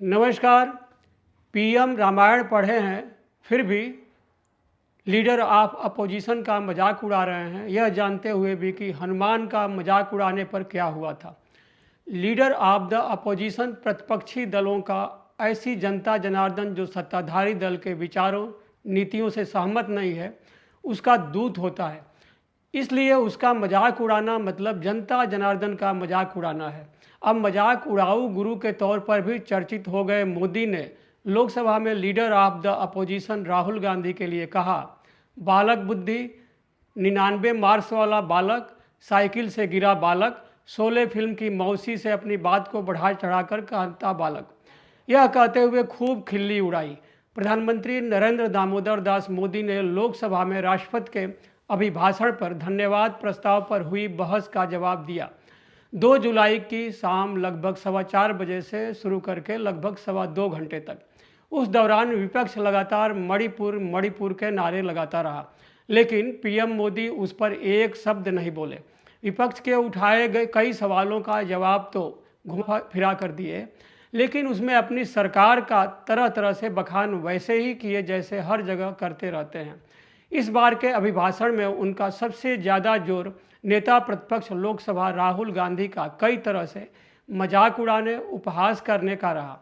नमस्कार। पीएम रामायण पढ़े हैं, फिर भी लीडर ऑफ अपोजिशन का मजाक उड़ा रहे हैं, यह जानते हुए भी कि हनुमान का मजाक उड़ाने पर क्या हुआ था। लीडर ऑफ द अपोजिशन प्रतिपक्षी दलों का ऐसी जनता जनार्दन जो सत्ताधारी दल के विचारों नीतियों से सहमत नहीं है, उसका दूत होता है। इसलिए उसका मजाक उड़ाना मतलब जनता जनार्दन का मजाक उड़ाना है। अब मजाक उड़ाऊ गुरु के तौर पर भी चर्चित हो गए मोदी ने लोकसभा में leader of the opposition Rahul Gandhi के लिए कहा, बालक बुद्धि, 99 मार्क्स वाला बालक, साइकिल से गिरा बालक, शोले फिल्म की मौसी से अपनी बात को बढ़ा चढ़ाकर कहता बालक। यह कहते हुए खूब खिल्ली उड़ाई। प्रधानमंत्री नरेंद्र दामोदर दास मोदी ने लोकसभा में राष्ट्रपति के अभिभाषण पर धन्यवाद प्रस्ताव पर हुई बहस का जवाब दिया। 2 जुलाई की शाम लगभग 4:15 बजे से शुरू करके लगभग 2.25 घंटे तक। उस दौरान विपक्ष लगातार मणिपुर मणिपुर के नारे लगाता रहा, लेकिन पीएम मोदी उस पर एक शब्द नहीं बोले। विपक्ष के उठाए गए कई सवालों का जवाब तो घुमा फिरा कर दिए, लेकिन उसमें अपनी सरकार का तरह तरह से बखान वैसे ही किए जैसे हर जगह करते रहते हैं। इस बार के अभिभाषण में उनका सबसे ज़्यादा जोर नेता प्रतिपक्ष लोकसभा राहुल गांधी का कई तरह से मजाक उड़ाने, उपहास करने का रहा।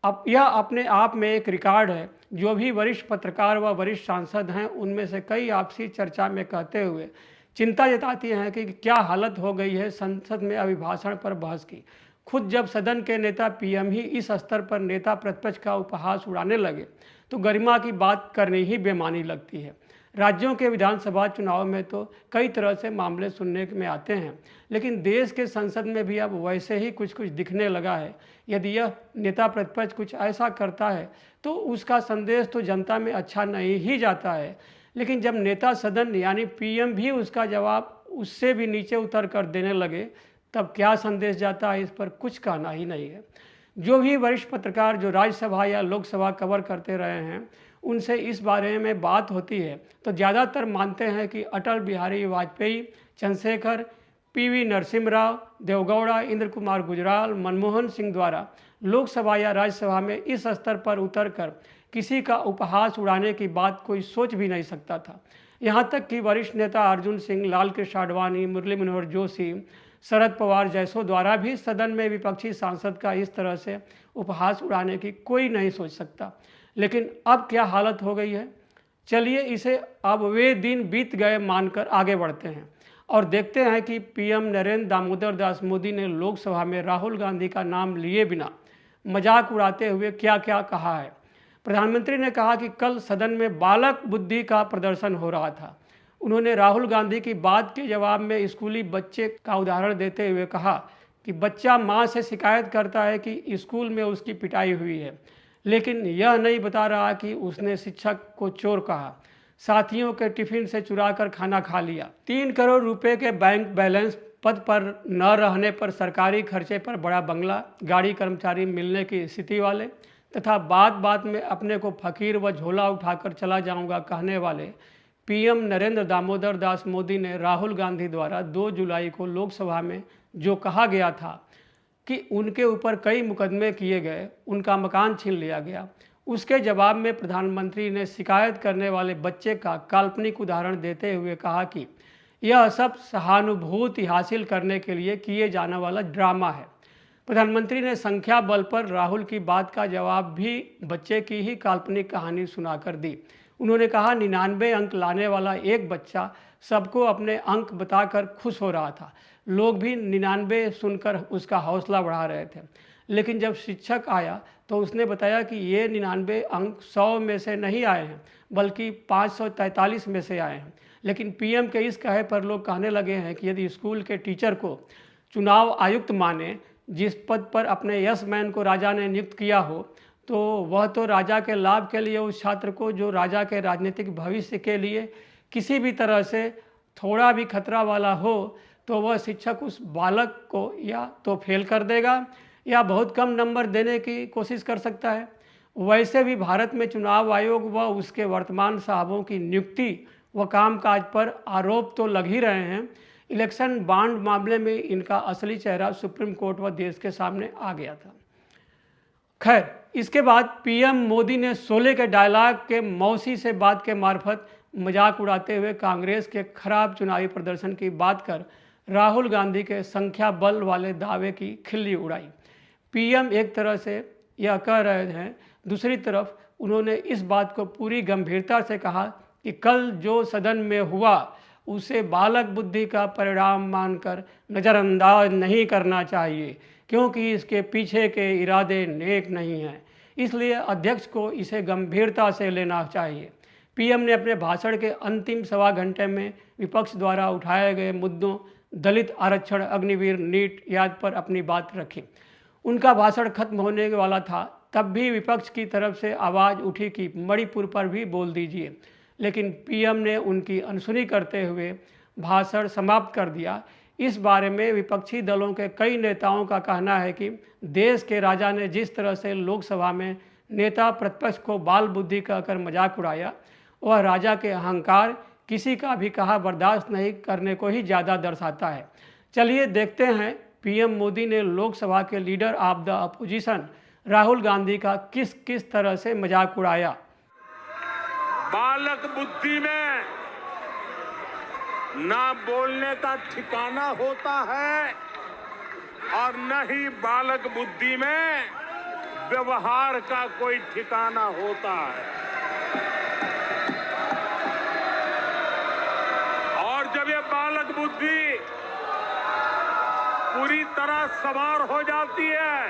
अब यह अपने आप में एक रिकॉर्ड है। जो भी वरिष्ठ पत्रकार व वरिष्ठ सांसद हैं, उनमें से कई आपसी चर्चा में कहते हुए चिंता जताती हैं कि क्या हालत हो गई है संसद में अभिभाषण पर बहस की। खुद जब सदन के नेता पीएम ही इस स्तर पर नेता प्रतिपक्ष का उपहास उड़ाने लगे, तो गरिमा की बात करनी ही बेमानी लगती है। राज्यों के विधानसभा चुनाव में तो कई तरह से मामले सुनने में आते हैं, लेकिन देश के संसद में भी अब वैसे ही कुछ कुछ दिखने लगा है। यदि यह नेता प्रतिपक्ष कुछ ऐसा करता है तो उसका संदेश तो जनता में अच्छा नहीं ही जाता है, लेकिन जब नेता सदन यानी पीएम भी उसका जवाब उससे भी नीचे उतर कर देने लगे, तब क्या संदेश जाता है, इस पर कुछ कहना ही नहीं है। जो भी वरिष्ठ पत्रकार जो राज्यसभा या लोकसभा कवर करते रहे हैं, उनसे इस बारे में बात होती है तो ज़्यादातर मानते हैं कि अटल बिहारी वाजपेयी, चंद्रशेखर, पीवी नरसिम्हा राव, देवगौड़ा, इंद्र कुमार गुजराल, मनमोहन सिंह द्वारा लोकसभा या राज्यसभा में इस स्तर पर उतरकर किसी का उपहास उड़ाने की बात कोई सोच भी नहीं सकता था। यहाँ तक कि वरिष्ठ नेता अर्जुन सिंह, लाल कृष्ण आडवाणी, मुरली मनोहर जोशी, शरद पवार जैसों द्वारा भी सदन में विपक्षी सांसद का इस तरह से उपहास उड़ाने की कोई नहीं सोच सकता। लेकिन अब क्या हालत हो गई है, चलिए इसे अब वे दिन बीत गए मानकर आगे बढ़ते हैं और देखते हैं कि पीएम नरेंद्र दामोदर दास मोदी ने लोकसभा में राहुल गांधी का नाम लिए बिना मजाक उड़ाते हुए क्या क्या कहा है। प्रधानमंत्री ने कहा कि कल सदन में बालक बुद्धि का प्रदर्शन हो रहा था। उन्होंने राहुल गांधी की बात के जवाब में स्कूली बच्चे का उदाहरण देते हुए कहा कि बच्चा माँ से शिकायत करता है कि स्कूल में उसकी पिटाई हुई है, लेकिन यह नहीं बता रहा कि उसने शिक्षक को चोर कहा, साथियों के टिफिन से चुराकर खाना खा लिया। 3 करोड़ रुपए के बैंक बैलेंस, पद पर न रहने पर सरकारी खर्चे पर बड़ा बंगला, गाड़ी, कर्मचारी मिलने की स्थिति वाले तथा बात बात में अपने को फकीर व झोला उठाकर चला जाऊंगा कहने वाले पीएम नरेंद्र दामोदर दास मोदी ने राहुल गांधी द्वारा 2 जुलाई को लोकसभा में जो कहा गया था कि उनके ऊपर कई मुकदमे किए गए, उनका मकान छीन लिया गया, उसके जवाब में प्रधानमंत्री ने शिकायत करने वाले बच्चे का काल्पनिक उदाहरण देते हुए कहा कि यह सब सहानुभूति हासिल करने के लिए किए जाने वाला ड्रामा है। प्रधानमंत्री ने संख्या बल पर राहुल की बात का जवाब भी बच्चे की ही काल्पनिक कहानी सुनाकर दी। उन्होंने कहा 99 अंक लाने वाला एक बच्चा सबको अपने अंक बताकर खुश हो रहा था। लोग भी 99 सुनकर उसका हौसला बढ़ा रहे थे, लेकिन जब शिक्षक आया तो उसने बताया कि ये 99 अंक 100 में से नहीं आए हैं, बल्कि 543 में से आए हैं। लेकिन पीएम के इस कहे पर लोग कहने लगे हैं कि यदि स्कूल के टीचर को चुनाव आयुक्त माने, जिस पद पर अपने यस मैन को राजा ने नियुक्त किया हो, तो वह तो राजा के लाभ के लिए उस छात्र को जो राजा के राजनीतिक भविष्य के लिए किसी भी तरह से थोड़ा भी खतरा वाला हो, तो वह शिक्षक उस बालक को या तो फेल कर देगा या बहुत कम नंबर देने की कोशिश कर सकता है। वैसे भी भारत में चुनाव आयोग व उसके वर्तमान साहबों की नियुक्ति व कामकाज पर आरोप तो लग ही रहे हैं। इलेक्शन बॉन्ड मामले में इनका असली चेहरा सुप्रीम कोर्ट व देश के सामने आ गया था। खैर, इसके बाद पीएम मोदी ने शोले के डायलॉग के मौसी से बात के मार्फत मजाक उड़ाते हुए कांग्रेस के खराब चुनावी प्रदर्शन की बात कर राहुल गांधी के संख्या बल वाले दावे की खिल्ली उड़ाई। पीएम एक तरह से यह कह रहे हैं, दूसरी तरफ उन्होंने इस बात को पूरी गंभीरता से कहा कि कल जो सदन में हुआ उसे बालक बुद्धि का परिणाम मानकर नज़रअंदाज नहीं करना चाहिए, क्योंकि इसके पीछे के इरादे नेक नहीं हैं। इसलिए अध्यक्ष को इसे गंभीरता से लेना चाहिए। पीएम ने अपने भाषण के अंतिम सवा घंटे में विपक्ष द्वारा उठाए गए मुद्दों दलित आरक्षण, अग्निवीर, नीट याद पर अपनी बात रखी। उनका भाषण खत्म होने वाला था, तब भी विपक्ष की तरफ से आवाज़ उठी कि मणिपुर पर भी बोल दीजिए, लेकिन पीएम ने उनकी अनसुनी करते हुए भाषण समाप्त कर दिया। इस बारे में विपक्षी दलों के कई नेताओं का कहना है कि देश के राजा ने जिस तरह से लोकसभा में नेता प्रतिपक्ष को बाल बुद्धि कहकर मजाक उड़ाया, वह राजा के अहंकार, किसी का भी कहा बर्दाश्त नहीं करने को ही ज़्यादा दर्शाता है। चलिए देखते हैं पीएम मोदी ने लोकसभा के leader of the opposition Rahul Gandhi का किस किस तरह से मजाक उड़ाया। बालक बुद्धि में ना बोलने का ठिकाना होता है और न ही बालक बुद्धि में व्यवहार का कोई ठिकाना होता है। और जब ये बालक बुद्धि पूरी तरह सवार हो जाती है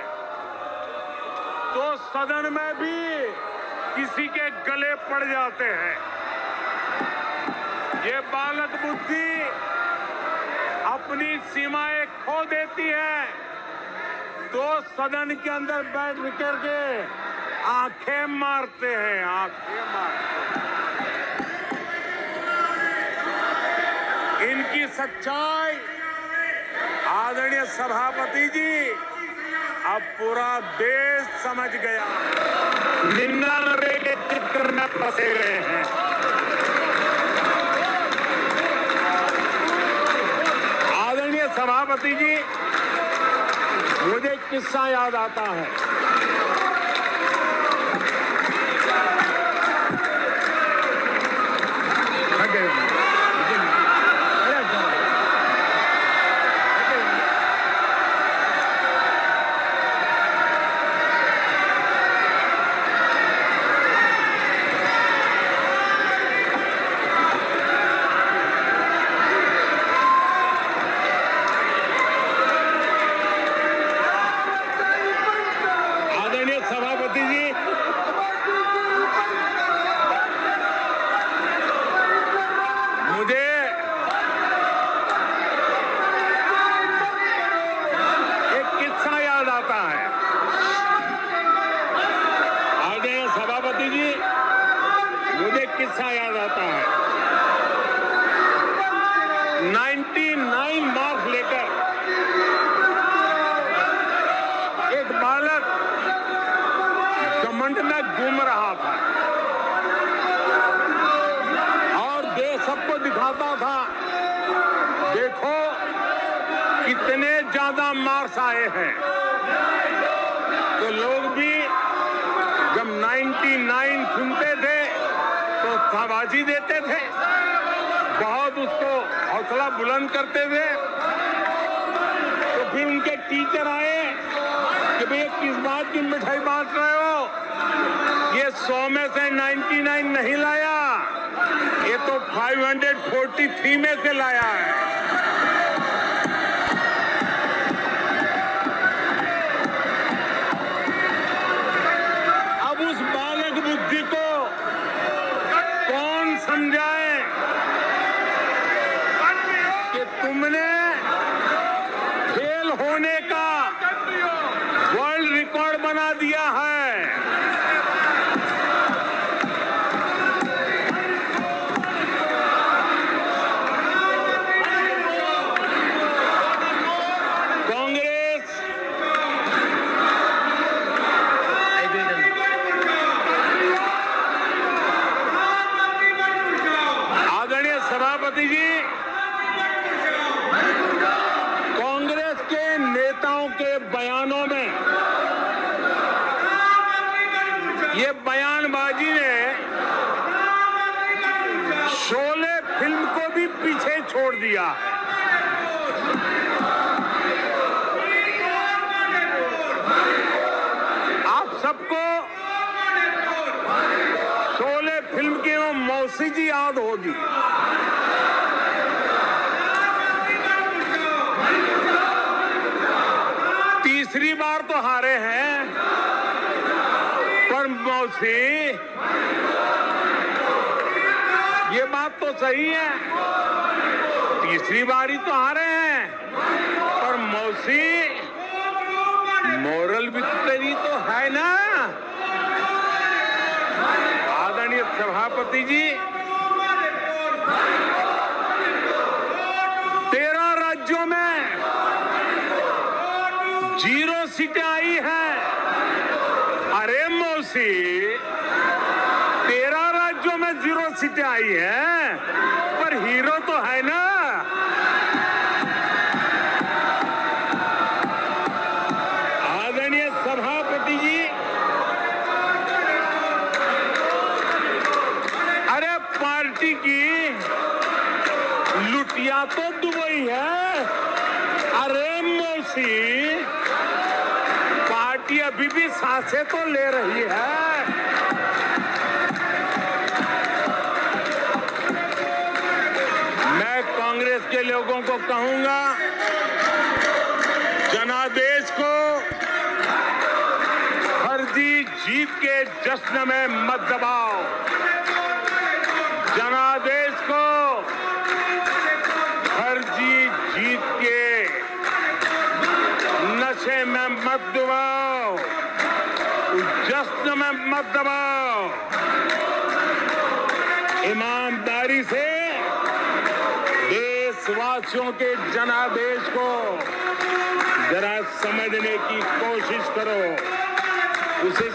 तो सदन में भी किसी के गले पड़ जाते हैं। ये बालक बुद्धि अपनी सीमाएं खो देती है तो सदन के अंदर बैठ करके आंखें मारते हैं, आंखें मारते हैं। इनकी सच्चाई आदरणीय सभापति जी अब पूरा देश समझ गया। 99 के चित्र में फंसे गए हैं। आदरणीय सभापति जी, मुझे किस्सा याद आता है। किस्सा याद आता है। 99 मार्क्स लेकर एक बालक घमंड में घूम रहा था और देश सबको दिखाता था, देखो कितने ज्यादा मार्क्स आए हैं। तो लोग भी जब 99 सुनते थे तो शाबाशी देते थे, बहुत उसको हौसला बुलंद करते थे। तो फिर उनके टीचर आए कि भैया किस बात की मिठाई बांट रहे हो, ये 100 में से 99 नहीं लाया, ये तो 543 में से लाया है। अब उस बालक बुद्धि को कौन समझाए कि तुमने फेल होने का वर्ल्ड रिकॉर्ड बना दिया है। कांग्रेस आदरणीय सभापति जी, कांग्रेस के नेताओं के बयानों में ये बयानबाजी ने शोले फिल्म को भी पीछे छोड़ दिया है। आप सबको शोले फिल्म की वो मौसी जी याद होगी। तीसरी बार तो हारे हैं, पर मौसी ये बात तो सही है, तीसरी बारी तो हारे हैं, पर मौसी मोरल विक्ट्री तो है ना। आदरणीय सभापति जी, 13 राज्यों में 0 सीटें आई हैं। अरे मौसी, 13 राज्यों में 0 सीटें आई हैं, पर हीरो तो है ना। आदरणीय सभापति जी, अरे पार्टी की लुटिया तो दुबई है। अरे मौसी, पार्टी अभी भी सांसें तो ले रही है। मैं कांग्रेस के लोगों को कहूंगा, जनादेश को फर्जी जीत के जश्न में मत दबाओ। जनादेश को फर्जी जीत के नशे में मत दबाओ, जश्न में मत दबाओ। ईमानदारी से देशवासियों के जनादेश को जरा समझने की कोशिश करो, उसे